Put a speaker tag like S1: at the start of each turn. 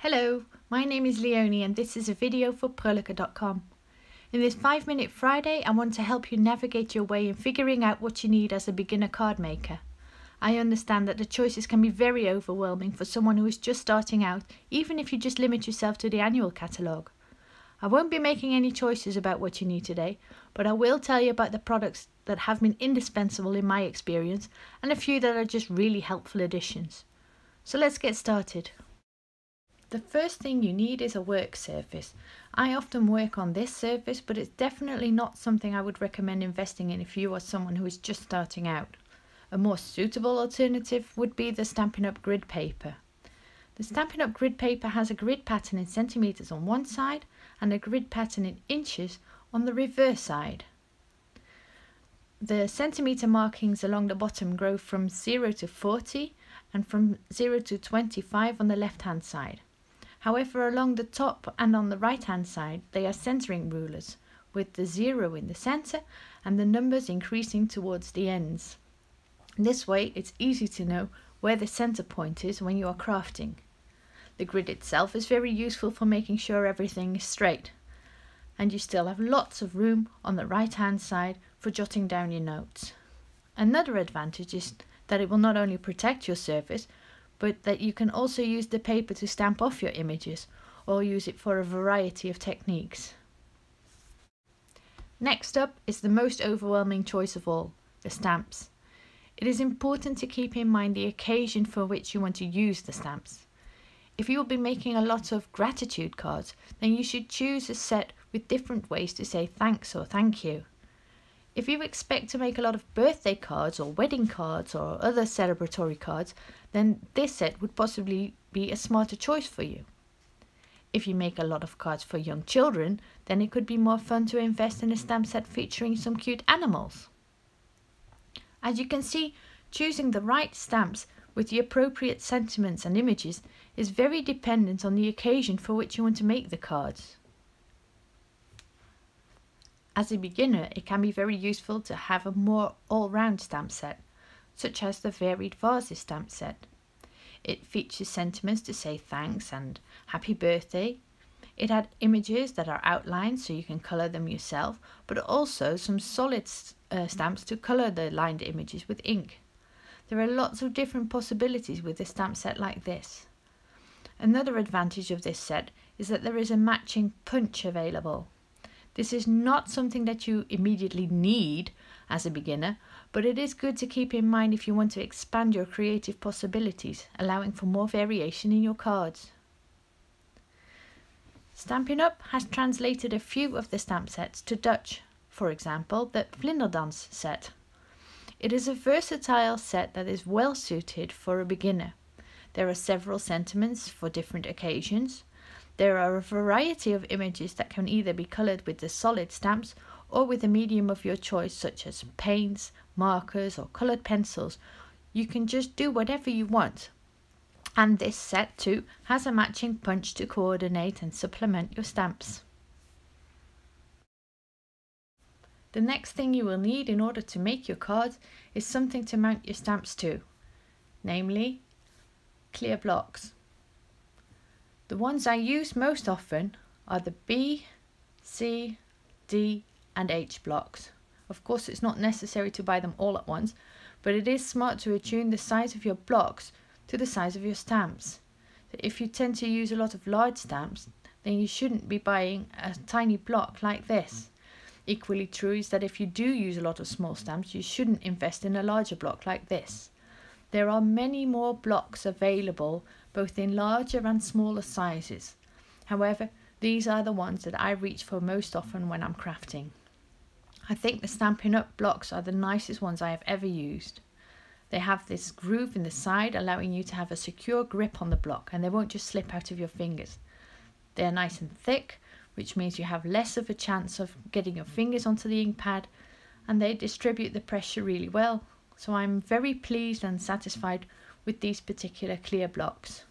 S1: Hello, my name is Leonie and this is a video for Pruleke.com. In this 5-minute Friday, I want to help you navigate your way in figuring out what you need as a beginner card maker. I understand that the choices can be very overwhelming for someone who is just starting out, even if you just limit yourself to the annual catalogue. I won't be making any choices about what you need today, but I will tell you about the products that have been indispensable in my experience and a few that are just really helpful additions. So let's get started. The first thing you need is a work surface. I often work on this surface, but it's definitely not something I would recommend investing in if you are someone who is just starting out. A more suitable alternative would be the Stampin' Up grid paper. The Stampin' Up grid paper has a grid pattern in centimetres on one side and a grid pattern in inches on the reverse side. The centimetre markings along the bottom go from 0 to 40 and from 0 to 25 on the left hand side. However, along the top and on the right hand side they are centering rulers, with the 0 in the centre and the numbers increasing towards the ends. This way it's easy to know where the centre point is when you are crafting. The grid itself is very useful for making sure everything is straight, and you still have lots of room on the right hand side for jotting down your notes. Another advantage is that it will not only protect your surface, but that you can also use the paper to stamp off your images or use it for a variety of techniques. Next up is the most overwhelming choice of all, the stamps. It is important to keep in mind the occasion for which you want to use the stamps. If you will be making a lot of gratitude cards, then you should choose a set with different ways to say thanks or thank you. If you expect to make a lot of birthday cards or wedding cards or other celebratory cards, then this set would possibly be a smarter choice for you. If you make a lot of cards for young children, then it could be more fun to invest in a stamp set featuring some cute animals. As you can see, choosing the right stamps with the appropriate sentiments and images is very dependent on the occasion for which you want to make the cards. As a beginner, it can be very useful to have a more all-round stamp set, such as the Varied Vases stamp set. It features sentiments to say thanks and happy birthday. It had images that are outlined so you can colour them yourself, but also some solid stamps to colour the lined images with ink. There are lots of different possibilities with a stamp set like this. Another advantage of this set is that there is a matching punch available. This is not something that you immediately need as a beginner, but it is good to keep in mind if you want to expand your creative possibilities, allowing for more variation in your cards. Stampin' Up has translated a few of the stamp sets to Dutch, for example the Vlinderdans set. It is a versatile set that is well suited for a beginner. There are several sentiments for different occasions. There are a variety of images that can either be coloured with the solid stamps or with a medium of your choice such as paints, markers or coloured pencils. You can just do whatever you want. And this set too has a matching punch to coordinate and supplement your stamps. The next thing you will need in order to make your cards is something to mount your stamps to, namely clear blocks. The ones I use most often are the B, C, D and H blocks. Of course it's not necessary to buy them all at once, but it is smart to attune the size of your blocks to the size of your stamps. So if you tend to use a lot of large stamps, then you shouldn't be buying a tiny block like this. Equally true is that if you do use a lot of small stamps, you shouldn't invest in a larger block like this. There are many more blocks available, both in larger and smaller sizes. However, these are the ones that I reach for most often when I'm crafting. I think the Stampin' Up blocks are the nicest ones I have ever used. They have this groove in the side, allowing you to have a secure grip on the block, and they won't just slip out of your fingers. They are nice and thick, which means you have less of a chance of getting your fingers onto the ink pad, and they distribute the pressure really well. So I'm very pleased and satisfied with these particular clear blocks.